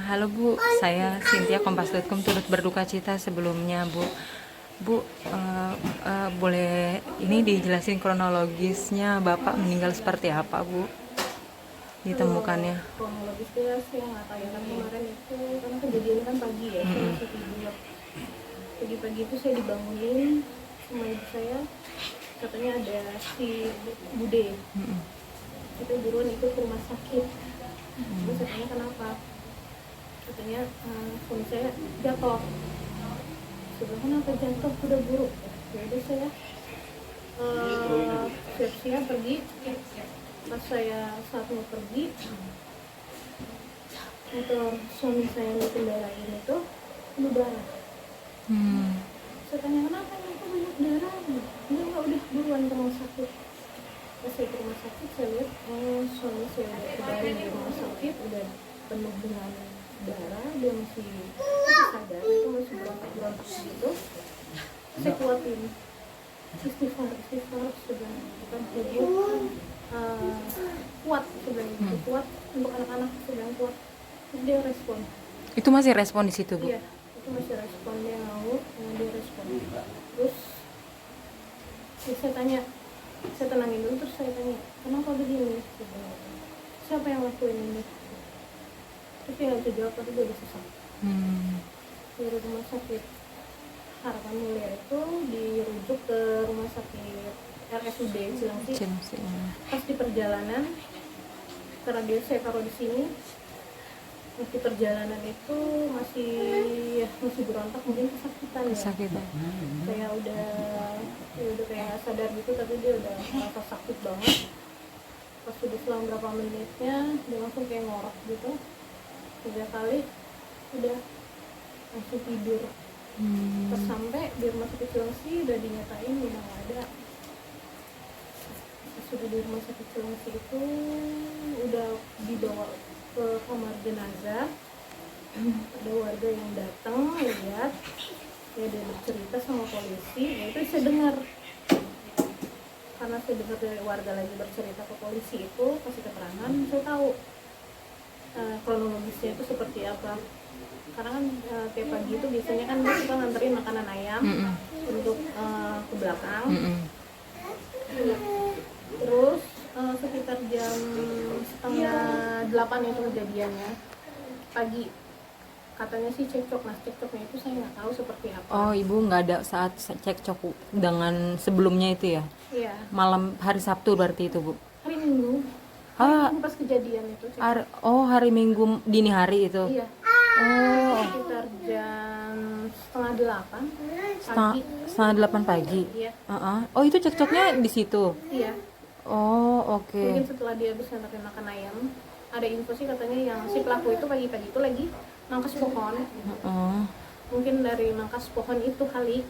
Halo Bu, saya Cynthia Kompas.com turut berduka cita sebelumnya Bu. Bu, boleh ini dijelasin kronologisnya Bapak meninggal seperti apa Bu? Ditemukannya. Kronologisnya saya nggak tahu ya, karena kemarin itu karena kejadiannya kan pagi ya, saya masih tidur. Pagi-pagi itu saya dibangunin sama ibu saya, katanya ada si Bude, kita buruan ikut ke rumah sakit. Terus saya tanya kenapa, katanya suami saya jatuh. Sebelah kenapa jatuh, udah buruk. Ya udah saya siap-siap pergi. Pas saya saat mau pergi, motor suami saya yang dikendarain itu penuh darah. Saya tanya kenapa ini kok banyak darah? Enggak, udah buruan ke rumah sakit. Pas saya ke rumah sakit, saya lihat suami saya udah kebaring di rumah sakit, udah penuh dengan darah, dia masih sadar, itu masih berontak-berontak gitu. Saya kuatin istighfar sudah kita sebut kuat sebenarnya, kuat untuk anak-anak sedang kuat. Terus dia respon. Itu masih respon di situ Bu? Iya, itu masih respon, dia ngawur, dia respon. Terus ya saya tanya, saya tenangin dulu, terus saya tanya kenapa begini sebenarnya, siapa yang lakuin ini? Terus dia nggak bisa jawab, tapi dia udah sesak. Dari rumah sakit Harapan Mulia itu dirujuk ke rumah sakit RSUD Cilengsi. Pas di perjalanan, karena dia saya taruh di sini, pas di perjalanan itu masih berontak, mungkin kesakitan ya. Kayak udah kayak sadar gitu, tapi dia udah merasa sakit banget. Pas sudah selang berapa menitnya, dia langsung kayak ngorok gitu 3 kali, udah langsung tidur. Pas sampai di rumah sakit Cilengsi udah dinyatain udah nggak ada. Pas sudah di rumah sakit Cilengsi itu udah dibawa ke kamar jenazah. Ada warga yang datang lihat, ya dia bercerita sama polisi, ya itu saya dengar. Karena saya dengar dari warga lagi bercerita ke polisi itu, kasih keterangan, saya tahu kronologisnya itu seperti apa. Karena kan tiap pagi itu biasanya kan dia suka nganterin makanan ayam untuk ke belakang. Terus sekitar jam 7:30 itu kejadiannya pagi. Katanya sih cekcok, nah cekcoknya itu saya nggak tahu seperti apa. Oh, Ibu nggak ada saat cekcok dengan sebelumnya itu ya? Iya. Malam hari Sabtu berarti itu Bu? Hari Minggu. Pas kejadian itu. Hari Minggu dini hari itu? Iya. Sekitar jam 7:30 pagi. 7:30 pagi? Iya. Oh, itu cekcoknya di situ? Iya. Oh, oke. Mungkin setelah dia habis nganterin makan ayam, ada info sih katanya yang si pelaku itu pagi-pagi itu lagi mangkas pohon. Mungkin dari mangkas pohon itu kali.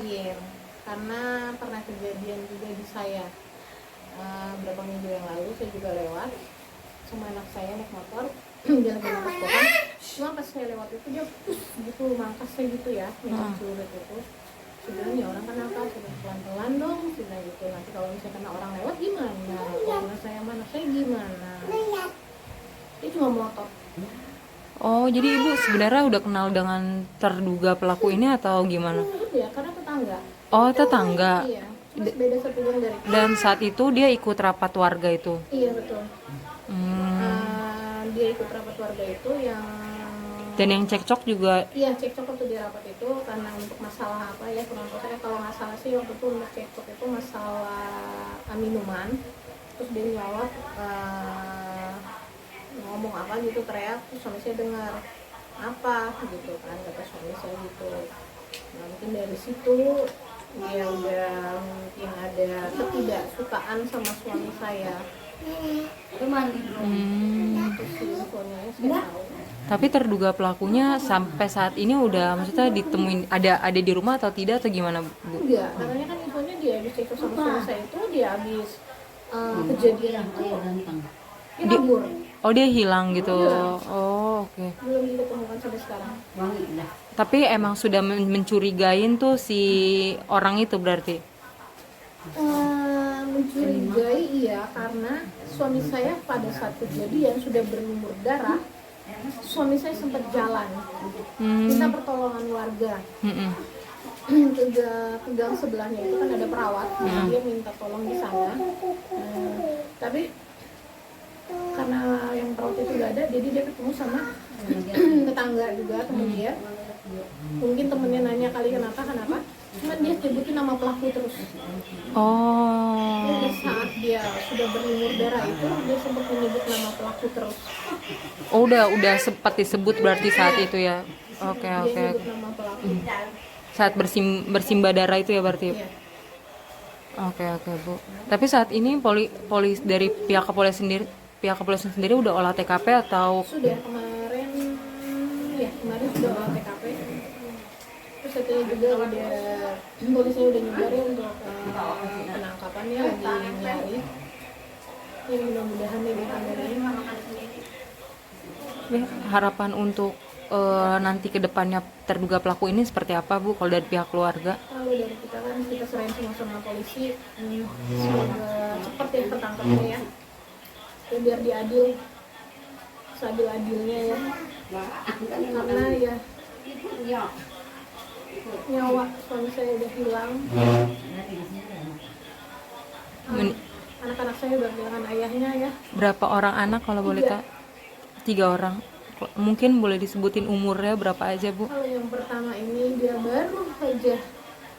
Iya. Karena pernah kejadian juga di saya. Berapa minggu yang lalu saya juga lewat sama anak saya naik motor. Dia lagi mangkas pohon. Cuma pas saya lewat itu dia gitu mangkasnya gitu ya, mencuri itu. Sebenarnya orang kenapa? Sudah pelan-pelan dong, sudah gitu. Nanti kalau misalnya kena orang lewat gimana? Kalau saya mana saya gimana? Dia cuma melotot. Oh, jadi Ibu sebenarnya udah kenal dengan terduga pelaku ini atau gimana? Ya, karena tetangga. Oh, tetangga. Iya, cuma beda 1 jam dari kita. Dan saat itu dia ikut rapat warga itu? Iya, betul. Dia ikut rapat warga itu yang... Dan yang cekcok juga? Iya, cekcok waktu di rapat itu karena untuk masalah apa ya, kurang tahu saya. Kalau nggak salah sih waktu itu untuk cekcok itu masalah minuman. Terus dia jawab ngomong apa gitu, teriak, terus suami saya dengar apa gitu kan, kata suami saya gitu. Nah, mungkin dari situ dia udah mungkin ada ketidaksukaan sama suami saya. Terus infonya saya tahu. Tapi terduga pelakunya sampai saat ini udah maksudnya ditemuin ada di rumah atau tidak atau gimana Bu? Enggak, katanya kan infonya dia habis cekcok sama suami saya itu, dia habis kejadian itu dia kabur. Oh, dia hilang gitu. Iya. Oh, oke. Belum ditemukan sampai sekarang. Tapi emang sudah mencurigain tuh si orang itu berarti? Mencurigai iya, karena suami saya pada saat kejadian sudah berlumur darah. Suami saya sempat jalan minta pertolongan warga ke gang sebelahnya itu kan ada perawat, dia minta tolong di sana. Tapi karena yang perawat itu gak ada, jadi dia ketemu sama tetangga juga temen dia. Mungkin temennya nanya kali kenapa, cuman dia sebutin nama pelaku terus. Jadi saat dia sudah berlumur darah itu, dia sempat menyebut nama pelaku terus. Udah sempat disebut berarti saat itu ya. Oke. Dia nyebut nama pelaku. Saat bersimbah darah itu ya berarti. Iya. Oke Bu. Tapi saat ini polis dari pihak kepolisian sendiri udah olah TKP atau Sudah kemarin sudah olah TKP. Terus setelah juga polisinya udah nyebarin untuk penangkapannya, lagi nyari. Ya mudah-mudahan ini kameranya. harapan untuk nanti ke depannya terduga pelaku ini seperti apa Bu kalau dari pihak keluarga? Kalau dari kita kan kita serahin sama polisi, semoga cepat ya ketangkapnya ya. Biar diadil, seadil-adilnya ya. Karena ya nyawa suami saya udah hilang. Anak-anak saya udah kehilangan ayahnya ya. Berapa orang anak kalau boleh tahu? 3 orang. Mungkin boleh disebutin umurnya berapa aja Bu? Kalau yang pertama ini dia baru aja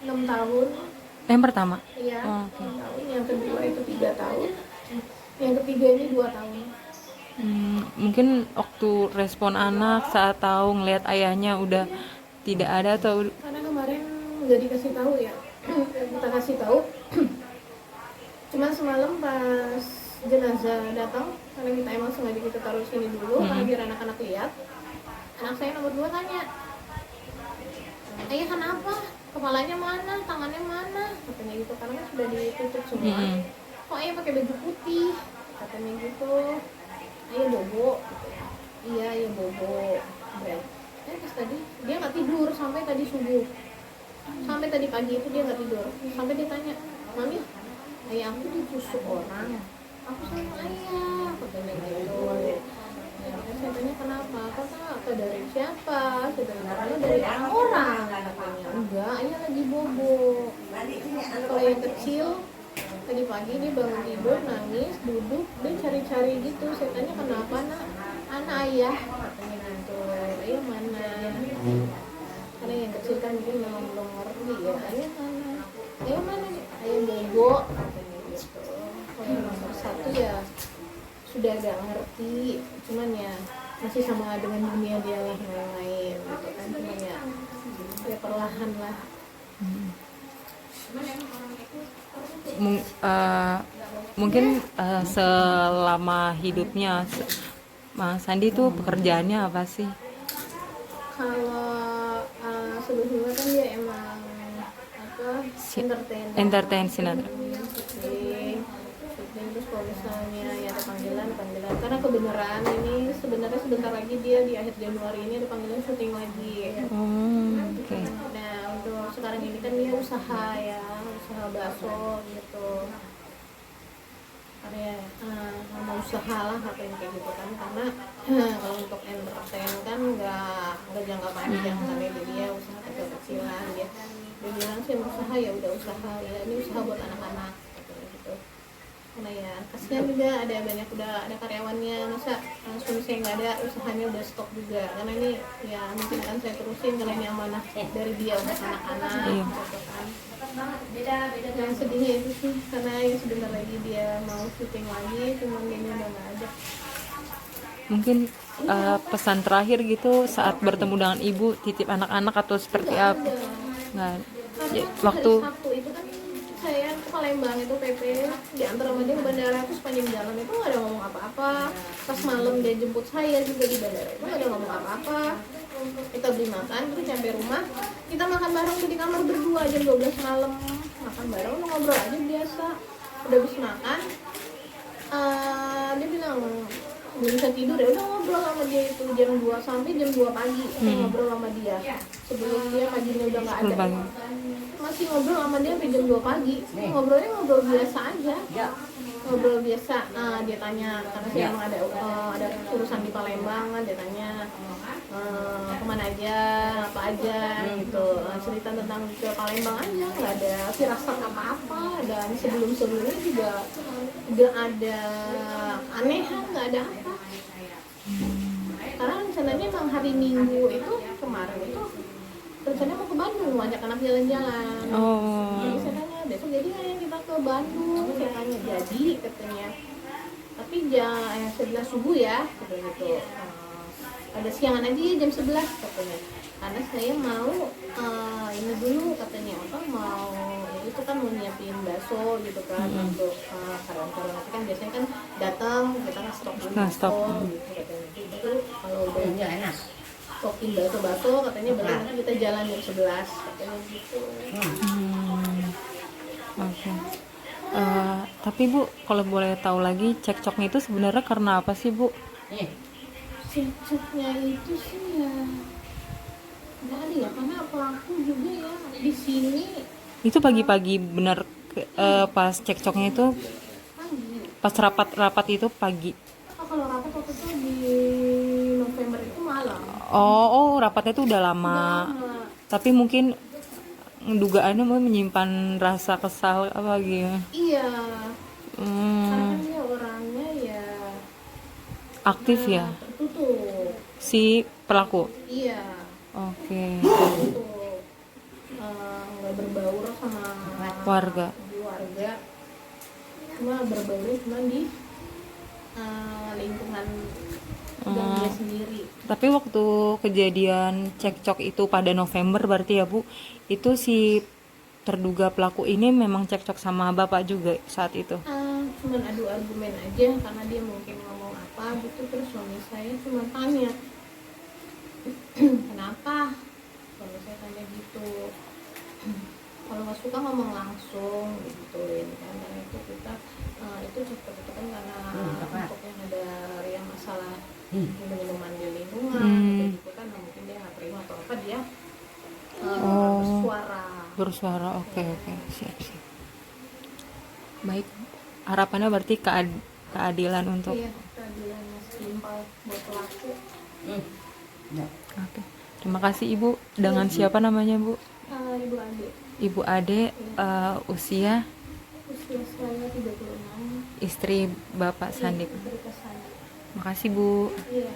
6 tahun. Yang pertama? Iya, Oke. 6 tahun. Yang kedua itu 3 tahun. Yang ketiga ini 2 tahun. Mungkin waktu respon anak saat tahu ngelihat ayahnya udah tidak ada atau Karena kemarin nggak dikasih tahu ya. Kita kasih tahu. Cuman semalam pas jenazah datang, karena kita emang sengaja kita taruh sini dulu, karena biar anak-anak lihat. Anak saya nomor 2 tanya, ayah kenapa? Kepalanya mana? Tangannya mana? Katanya gitu, karena kan sudah ditutup semua. Kok ayah pakai baju putih? Katanya gitu. Ayah bobo. Gitu. Iya, ayah bobo. Terus tadi dia nggak tidur sampai tadi subuh. Sampai tadi pagi itu dia nggak tidur. Sampai dia tanya, Mami, ayah aku ditusuk orang. Aku sama ayah, katanya gitu. Ya, saya tanya kenapa? Kata dari siapa? Saya tanya karena dari orang. Katanya enggak, ayah lagi bobo. Kalau yang kecil tadi pagi dia bangun tidur nangis duduk dia cari-cari gitu. Saya tanya kenapa nak? Anak ayah, katanya gitu. Ayah mana? Karena yang kecil kan dia memang belum ngerti ya. Ayah mana? Ayah mana? Ayah bobo, katanya gitu. Kalau yang nomor 1 ya sudah agak ngerti, cuman ya masih sama dengan dunia dia yang lain gitu kan, cuman ya perlahan lah. Mungkin selama hidupnya Mas Sandi tuh pekerjaannya apa sih? Kalau sebelumnya kan dia emang Entertain sinetron. Terus kalau misalnya ya ada panggilan karena kebenaran ini sebenarnya sebentar lagi dia di akhir Januari ini ada panggilan syuting lagi. Oke. Nah untuk sekarang ini kan dia usaha bakso gitu. Karena mau usaha lah apa yang kayak gitu kan, karena kalau untuk entertain kan nggak jangka panjang karena dia usaha kecil-kecilan dia bilang sih usaha ya udah usaha ya, ini usaha buat anak-anak gitu. Karena ya kasihan juga udah ada karyawannya, masa suami saya nggak ada, usahanya udah stop juga. Karena ini ya mungkin akan saya terusin karena ini amanah dari dia untuk anak-anak gitu kan. Yang sedihnya itu sih karena ya sebentar lagi dia mau syuting lagi, cuman dia udah nggak ada. Mungkin pesan terakhir gitu saat bertemu dengan ibu, titip anak-anak atau seperti apa? Nggak. Ya, waktu Sabtu itu kan saya ke Palembang itu PP diantar sama dia ke bandara, terus sepanjang jalan itu nggak ada ngomong apa-apa. Pas malam dia jemput saya juga di bandara itu nggak ada ngomong apa-apa. Kita beli makan, terus sampai rumah kita makan bareng di kamar berdua jam 12 malam, makan bareng ngobrol aja biasa. Udah habis makan dia bilang belum bisa tidur ya, udah ngobrol sama dia itu jam 2 sampai jam 2 pagi. Saya ngobrol sama dia sebelum dia paginya udah nggak ada, masih ngobrol sama dia sampai jam 2 pagi. Ngobrolnya ngobrol biasa aja, ngobrol biasa. Dia tanya karena saya emang ada urusan di Palembang, dia tanya kemana aja, apa aja gitu. Cerita tentang ke Palembang aja, nggak ada firasat apa-apa. Dan sebelumnya juga nggak ada aneh, nggak ada apa. Karena rencananya emang hari Minggu itu kemarin itu rencananya mau ke Bandung, ngajak anak jalan-jalan. Jadi saya tanya, besok jadi nggak ya kita ke Bandung? Saya tanya, jadi katanya. Tapi jam 11 subuh ya, gitu. Ada siangan aja ya jam 11 katanya. Karena saya mau ini dulu katanya, mau itu kan mau nyiapin bakso gitu kan untuk karyawan-karyawan nanti kan biasanya kan datang kita stok dulu bakso gitu katanya. Itu kalau udah enak stokin bakso katanya baru nanti kita jalan jam 11 katanya gitu. Oke. Tapi Bu, kalau boleh tahu lagi cekcoknya itu sebenarnya karena apa sih Bu? Cekcoknya itu sih ya nggak ada ya, karena pelaku juga ya di sini Itu pagi-pagi benar pas cekcoknya itu pagi. pas rapat itu pagi. Kalau rapat waktu itu di November itu malam. Oh, rapatnya itu udah lama. Lama. Tapi mungkin dugaannya mau menyimpan rasa kesal apa gitu. Iya, karena kan dia orangnya ya Aktif ya tertutup. si pelaku. Iya, Oke. tertutup. Nggak berbaur sama Warga. keluarga, cuma berbaur cuma di lingkungan dan dia sendiri. Tapi waktu kejadian cekcok itu pada November berarti ya Bu, itu si terduga pelaku ini memang cekcok sama Bapak juga saat itu? Cuman adu argumen aja karena dia mungkin ngomong apa gitu, terus suami saya cuma tanya kenapa, kalau saya tanya gitu. Kalau nggak suka ngomong langsung gituin kan, karena itu kita itu cekcok itu kan karena untuk yang ada yang masalah minuman di lingkungan gitu kan, mungkin dia nggak terima atau apa, dia Bersuara. Oke, siap. Baik, harapannya berarti keadilan untuk keadilan yang setimpal buat pelaku. Oke. Terima kasih Ibu. Dengan siapa namanya Bu? Ibu Ade. Ibu Ade, usia saya 36. istri Bapak Sandik. Istri Pak Sandi. Makasih Bu. Iya.